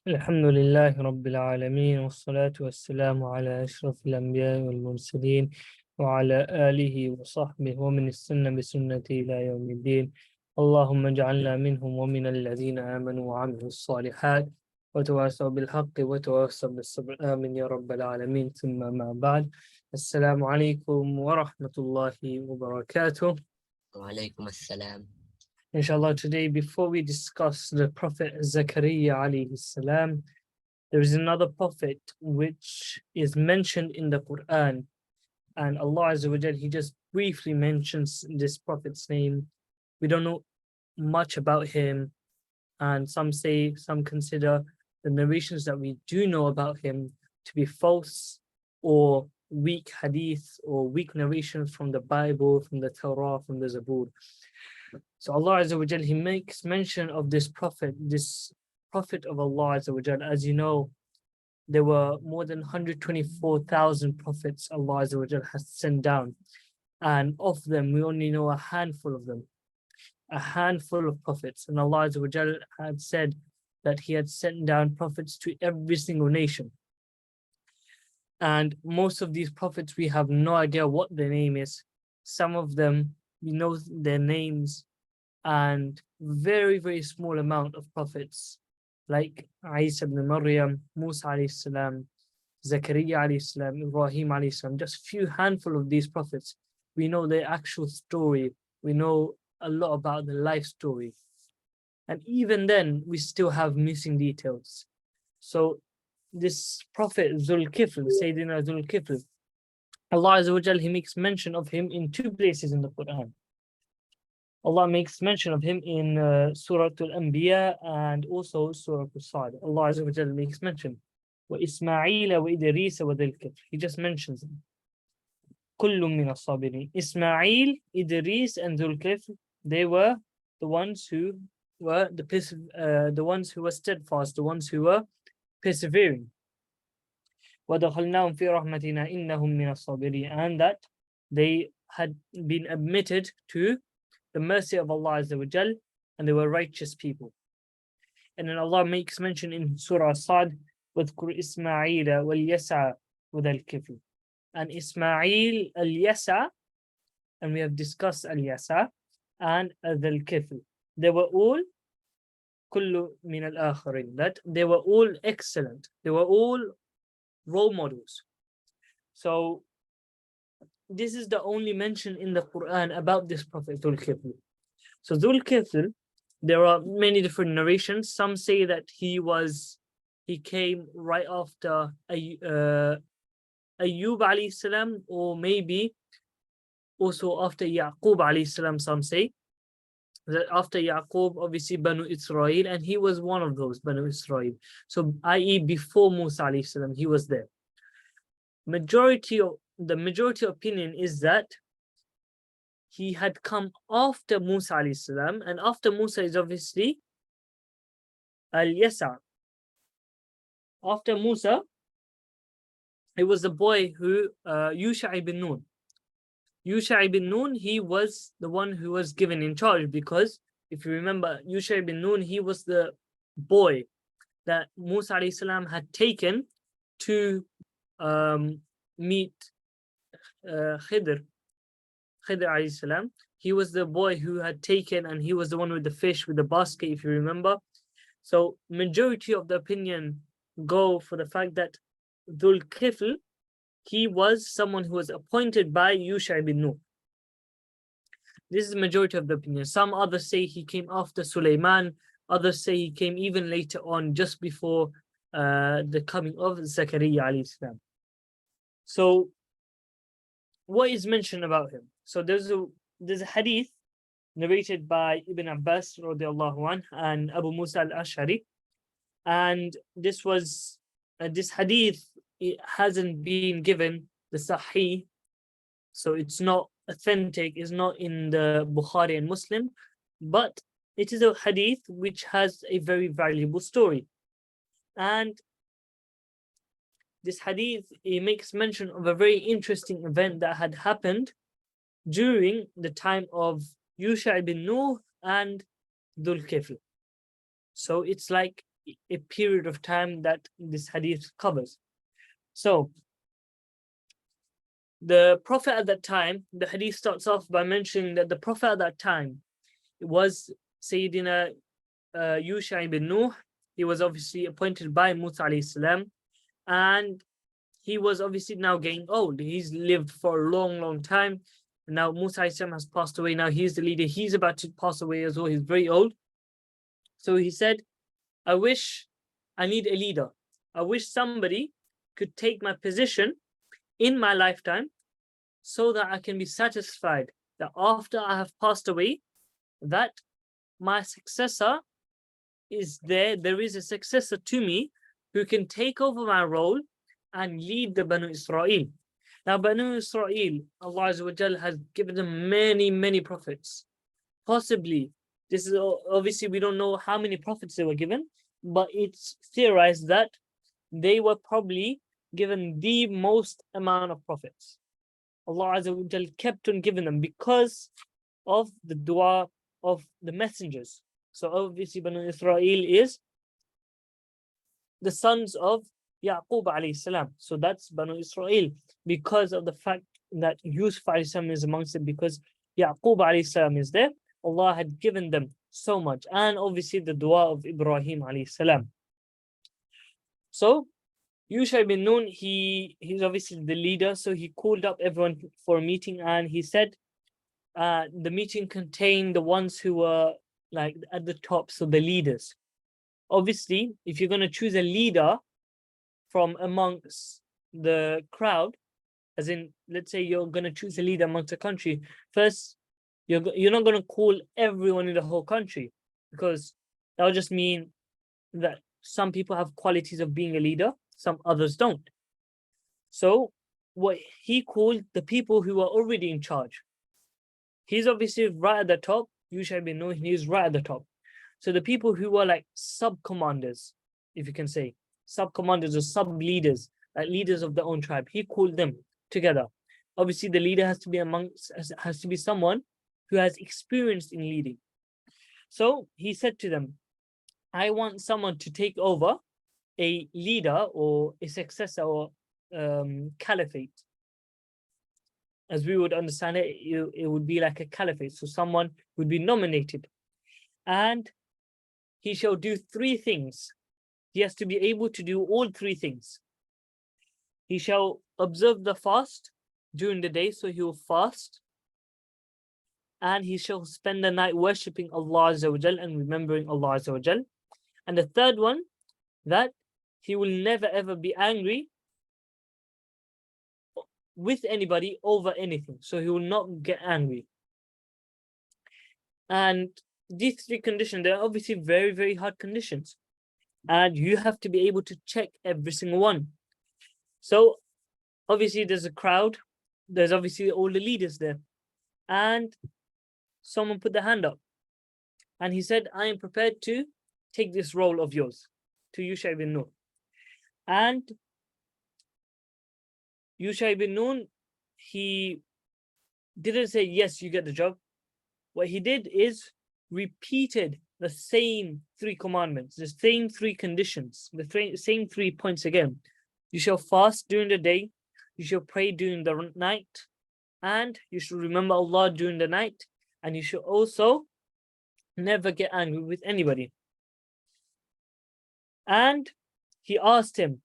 الحمد لله رب العالمين والصلاة والسلام على أشرف الأنبياء والمرسلين وعلى آله وصحبه ومن استنى بسنته إلى يوم الدين. اللهم اجعلنا منهم ومن الذين آمنوا وعملوا الصالحات وتواصوا بالحق وتواصوا بالصبر، آمين يا رب العالمين. ثم ما بعد، السلام عليكم ورحمة الله وبركاته. وعليكم السلام. Inshallah, today, before we discuss the Prophet Zakaria alayhi salam, there is another prophet which is mentioned in the Quran, and Allah Azza wa Jal, He just briefly mentions this prophet's name. We don't know much about him, and some consider the narrations that we do know about him to be false or weak hadith or weak narrations from the Bible, from the Torah, from the Zabur. So Allah Azza wa Jal, He makes mention of this prophet of Allah Azza wa Jal. As you know, there were more than 124,000 prophets Allah Azza wa Jal has sent down. And of them, we only know a handful of them, a handful of prophets. And Allah Azza wa Jal had said that He had sent down prophets to every single nation. And most of these prophets, we have no idea what their name is. Some of them, we know their names, and very, very small amount of prophets like Isa ibn Maryam, Musa alayhi salam, Zakaria alayhi salam, Ibrahim alayhi salam, just few handful of these prophets. We know their actual story. We know a lot about the life story. And even then, we still have missing details. So this prophet Dhul-Kifl, Sayyidina Dhul-Kifl, Allah Azza wa Jal, He makes mention of him in two places in the Quran. Allah makes mention of him in Surah Al-Anbiya and also Surah Al-Sad. Allah Azza wa Jal makes mention. وَإِسْمَاعِيلَ وَإِدْرِيسَ وَذِي-الْكِفْلِ. He just mentions them. كُلٌّ مِّنَ الصَّابِرِينَ. Ismail, Idris, and Dhul-Kifl, they were the ones who were the ones who were steadfast, the ones who were persevering. وَدَخَلْنَاهُمْ فِي رَحْمَتِنَا إِنَّهُمْ مِنَ الصَّابِرِينَ. And that they had been admitted to the mercy of Allah Azza wa Jal, and they were righteous people. And then Allah makes mention in Surah Sad, وَذْكُرْ إِسْمَاعِيلَ وَالْيَسَعَ وَذَا-الْكِفْلِ. And Ismail, Al-Yasa, and we have discussed Al-Yasa, and Dhul-Kifl. They were all كُلُّ مِنَ الْآخَرِينَ. That they were all excellent. They were all role models. So this is the only mention in the Quran about this Prophet Dhul-Kifl. So Dhul-Kifl, there are many different narrations. Some say that he came right after Ayyub alayhi salam, or maybe also after Yaqub alayhi salam. Some say that after Yaqub, obviously Banu Israel, and he was one of those Banu Israel. So i.e. before Musa alayhi salam, he was there. The majority opinion is that he had come after Musa alayhi salam, and after Musa is obviously Al-Yasa. After Musa, it was the boy who Yusha ibn Nun. Yusha ibn Nun, he was the one who was given in charge, because if you remember, Yusha ibn Nun, he was the boy that Musa alayhi salam had taken to meet Khidr alayhi salam. He was the boy who had taken, and he was the one with the fish, with the basket, if you remember. So majority of the opinion go for the fact that Dhul-Kifl, he was someone who was appointed by Yusha ibn Nun. This is the majority of the opinion. Some others say he came after Sulaiman. Others say he came even later on, just before the coming of Zakaria alayhi salam. So what is mentioned about him? So there's a hadith narrated by Ibn Abbas radiallahu anh and Abu Musa al-Ash'ari, and this hadith, it hasn't been given the Sahih, so it's not authentic, it's not in the Bukhari and Muslim, but it is a hadith which has a very valuable story. And this hadith, it makes mention of a very interesting event that had happened during the time of Yusha ibn Nuh and Dhul-Kifl. So it's like a period of time that this hadith covers. So the Prophet at that time, the hadith starts off by mentioning that the Prophet at that time was Sayyidina Yusha ibn Nuh. He was obviously appointed by Musa alayhi salam, and he was obviously now getting old. He's lived for a long time. Now Musa alayhi salam has passed away. Now he's the leader. He's about to pass away as well. He's very old. So he said, I need a leader. I wish somebody could take my position in my lifetime so that I can be satisfied that after I have passed away, that my successor is there. There is a successor to me who can take over my role and lead the Banu Israel. Now, Banu Israel, Allah Azza wa Jal has given them many prophets. Possibly, this is obviously we don't know how many prophets they were given, but it's theorized that they were probably given the most amount of prophets. Allah Azza wa Jal kept on giving them because of the dua of the messengers. So obviously Banu Israel is the sons of Yaqub alayhi salam. So that's Banu Israel because of the fact that Yusuf alayhi salam is amongst them, because Yaqub alayhi salam is there. Allah had given them so much, and obviously the dua of Ibrahim alayhi salam. So Yusha ibn Nun, he's obviously the leader, so he called up everyone for a meeting, and he said the meeting contained the ones who were like at the top, so the leaders. Obviously, if you're going to choose a leader from amongst the crowd, as in, let's say you're going to choose a leader amongst the country, first, you're not going to call everyone in the whole country, because that would just mean that some people have qualities of being a leader, some others don't. So what he called the people who are already in charge. He's obviously right at the top. Yusha ibn Nun, he's right at the top. So the people who were like sub-commanders, if you can say, sub-commanders or sub-leaders, like leaders of their own tribe, he called them together. Obviously, the leader has to be someone who has experience in leading. So he said to them, I want someone to take over a leader or a successor or caliphate. As we would understand it, it would be like a caliphate. So someone would be nominated, and he shall do 3 things. He has to be able to do all 3 things. He shall observe the fast during the day, so he will fast. And he shall spend the night worshipping Allah Azza wa Jal and remembering Allah Azza wa Jal. And the third one, that he will never ever be angry with anybody over anything. So he will not get angry. And these 3 conditions, they're obviously very hard conditions. And you have to be able to check every single one. So obviously there's a crowd. There's obviously all the leaders there. And someone put their hand up. And he said, I am prepared to take this role of yours, to Yusha ibn Nun. And Yusha ibn Nun, he didn't say, yes, you get the job. What he did is repeated the same 3 commandments, the same 3 conditions, the same 3 points again. You shall fast during the day, you shall pray during the night, and you should remember Allah during the night, and you should also never get angry with anybody. And he asked him,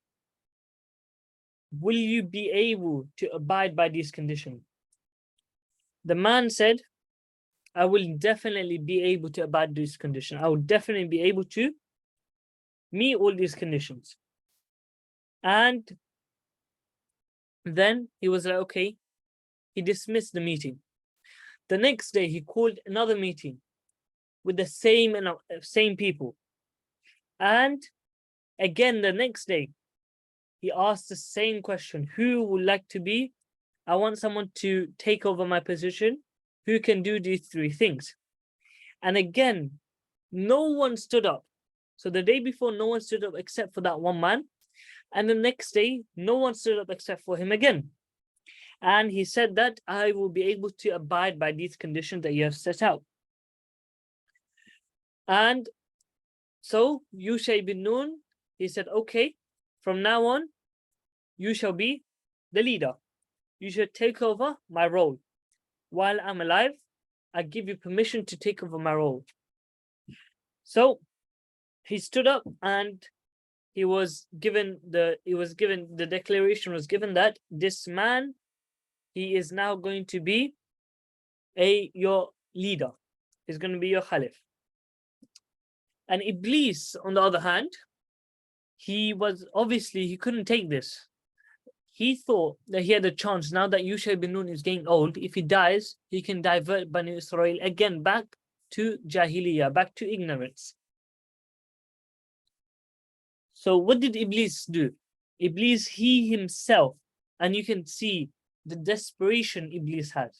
will you be able to abide by these conditions? The man said, I will definitely be able to abide these conditions. I will definitely be able to meet all these conditions. And then he was like, okay. He dismissed the meeting. The next day, he called another meeting with the same people. And again, the next day, he asked the same question. Who would like to be? I want someone to take over my position who can do these 3 things. And again, no one stood up. So the day before, no one stood up except for that one man. And the next day, no one stood up except for him again. And he said that I will be able to abide by these conditions that you have set out. And So Yusha ibn Nun, he said, okay, from now on, you shall be the leader. You should take over my role. While I'm alive, I give you permission to take over my role. So he stood up and he was given the declaration was given that this man, he is now going to be your leader. He's going to be your Khalif. And Iblis, on the other hand, he couldn't take this. He thought that he had a chance now that Yusha ibn Nun is getting old. If he dies, he can divert Bani Israel again back to Jahiliyyah, back to ignorance. So what did Iblis do? Iblis, he himself, and you can see the desperation Iblis had.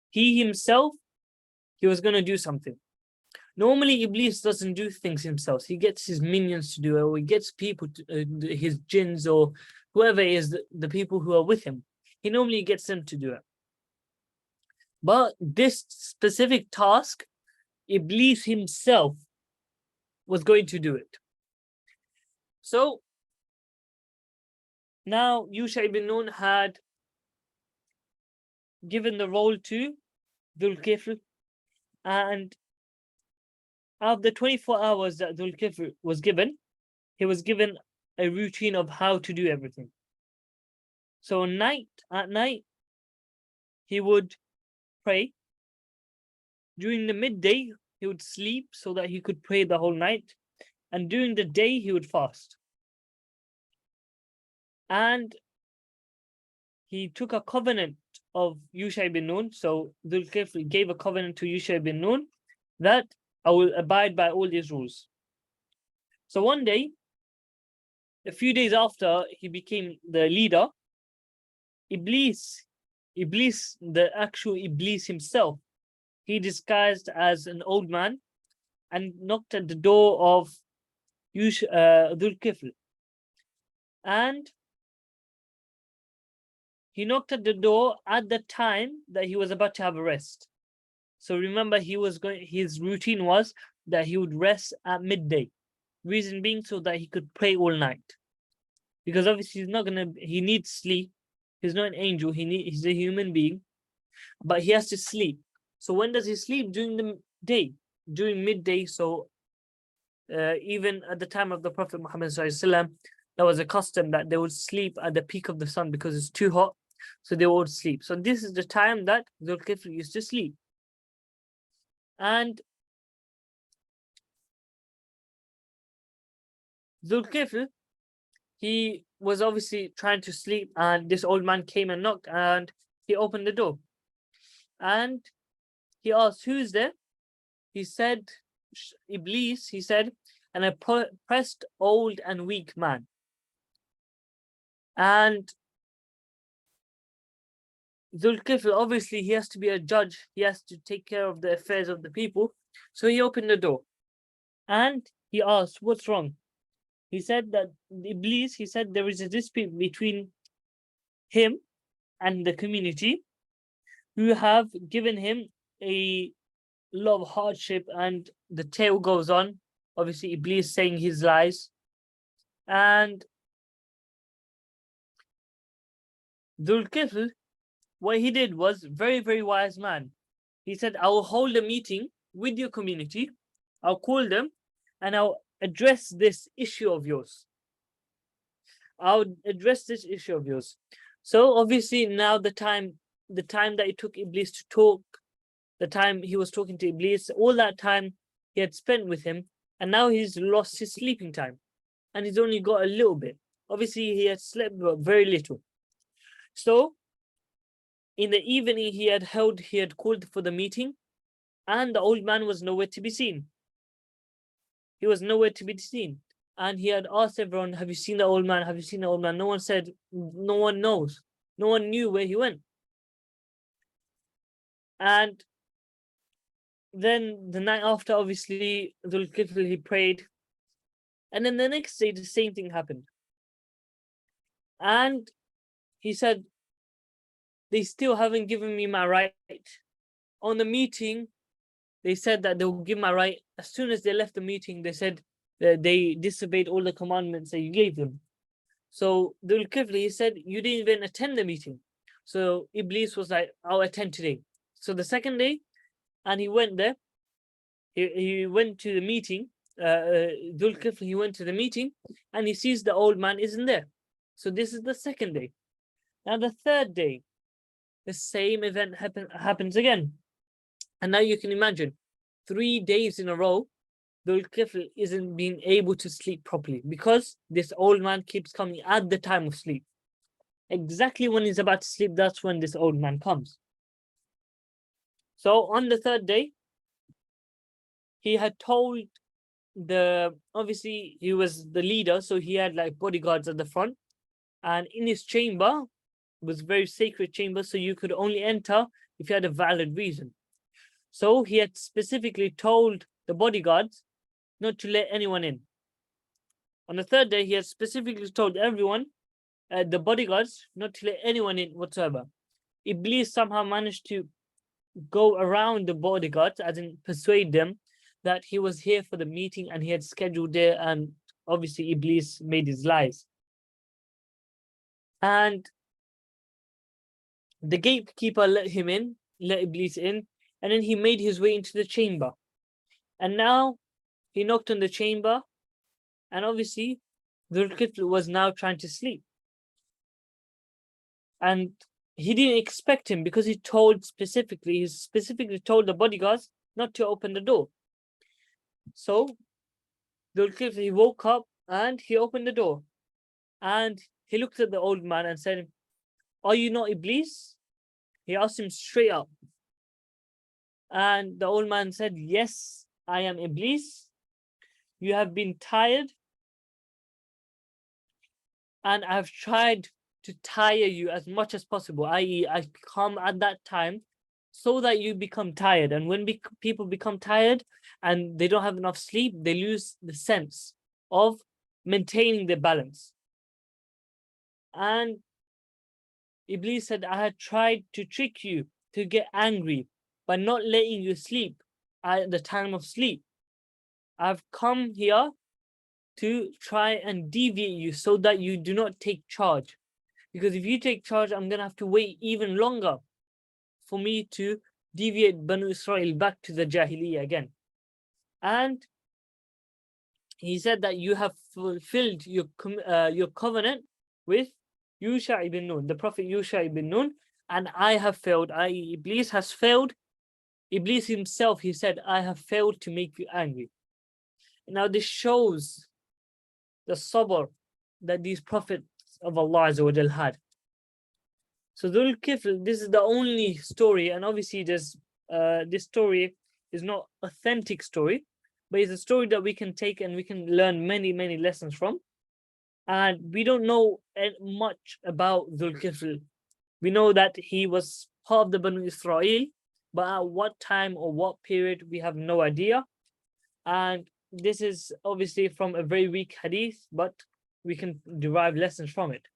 He himself, he was going to do something. Normally, Iblis doesn't do things himself. He gets his minions to do it, or he gets people, his jinns, or whoever is the people who are with him. He normally gets them to do it. But this specific task, Iblis himself was going to do it. So now Yusha ibn Nun had given the role to Dhul-Kifl, and out of the 24 hours that Dhul-Kifl was given, he was given a routine of how to do everything. So at night, he would pray. During the midday, he would sleep so that he could pray the whole night. And during the day, he would fast. And he took a covenant of Yusha ibn Nun. So Dhul-Kifl gave a covenant to Yusha ibn Nun that I will abide by all these rules. So one day, a few days after he became the leader, Iblis, the actual Iblis himself, he disguised as an old man and knocked at the door of Dhul-Kifl. And he knocked at the door at the time that he was about to have a rest. So remember, his routine was that he would rest at midday. Reason being so that he could pray all night. Because obviously he needs sleep. He's not an angel, he's a human being, but he has to sleep. So when does he sleep? During the day, during midday. So even at the time of the Prophet Muhammad SAW, there was a custom that they would sleep at the peak of the sun because it's too hot. So they would sleep. So this is the time that Dhul-Kifl used to sleep. And Dhul-Kifl, he was obviously trying to sleep, and this old man came and knocked, and he opened the door. And he asked, who's there? He said, Iblis, he said, an oppressed, old and weak man. And Dhul-Kifl, obviously, he has to be a judge. He has to take care of the affairs of the people. So he opened the door. And he asked, what's wrong? He said that Iblis, he said there is a dispute between him and the community who have given him a lot of hardship, and the tale goes on. Obviously, Iblis saying his lies. And Dhul-Kifl, what he did was very, very wise man. He said, I will hold a meeting with your community. I'll call them and I'll address this issue of yours. So obviously now the time that it took Iblis to talk, the time he was talking to Iblis, all that time he had spent with him, and now he's lost his sleeping time and he's only got a little bit. Obviously he had slept very little. So in the evening he had called for the meeting, and the old man was nowhere to be seen. He was nowhere to be seen. And he had asked everyone, have you seen the old man? Have you seen the old man? No one said, no one knows. No one knew where he went. And then the night after, obviously, Dhul-Kifl, he prayed. And then the next day, the same thing happened. And he said, they still haven't given me my right. On the meeting, they said that they will give my right. As soon as they left the meeting, they said, they disobeyed all the commandments that you gave them. So Dhul-Kifl, he said, you didn't even attend the meeting. So Iblis was like, I'll attend today. So the second day, and he went there. He went to the meeting. Dhul-Kifl, he went to the meeting, and he sees the old man isn't there. So this is the second day. Now the third day, the same event happens again. And now you can imagine 3 days in a row, Dhul-Kifl isn't being able to sleep properly because this old man keeps coming at the time of sleep. Exactly when he's about to sleep, that's when this old man comes. So on the third day, he had told obviously he was the leader, so he had like bodyguards at the front, and in his chamber was a very sacred chamber, so you could only enter if you had a valid reason. So he had specifically told the bodyguards not to let anyone in. On the third day, he had specifically told everyone, the bodyguards, not to let anyone in whatsoever. Iblis somehow managed to go around the bodyguards, as in persuade them that he was here for the meeting and he had scheduled it, and obviously Iblis made his lies. And the gatekeeper let him in, let Iblis in, and then he made his way into the chamber. And now he knocked on the chamber, and obviously Dhul-Kifl was now trying to sleep. And he didn't expect him because he specifically told the bodyguards not to open the door. So Dhul-Kifl, he woke up and he opened the door. And he looked at the old man and said, "Are you not Iblis?" He asked him straight up. And the old man said, "Yes, I am Iblis. You have been tired, and I've tried to tire you as much as possible, i.e., I come at that time so that you become tired. And when people become tired and they don't have enough sleep, they lose the sense of maintaining their balance." And Iblis said, "I had tried to trick you to get angry by not letting you sleep at the time of sleep. I've come here to try and deviate you so that you do not take charge. Because if you take charge, I'm going to have to wait even longer for me to deviate Banu Israel back to the Jahiliyyah again." And he said that you have fulfilled your covenant with Yusha ibn Nun, the Prophet Yusha ibn Nun, and I have failed, i.e., Iblis has failed. Iblis himself, he said, "I have failed to make you angry." Now this shows the sabr that these prophets of Allah Azza wa Jal had. So Dhul-Kifl, this is the only story, and obviously this story is not authentic story, but it's a story that we can take and we can learn many, many lessons from. And we don't know much about Dhul-Kifl. We know that he was part of the Banu Israel, but at what time or what period, we have no idea. And this is obviously from a very weak hadith, but we can derive lessons from it.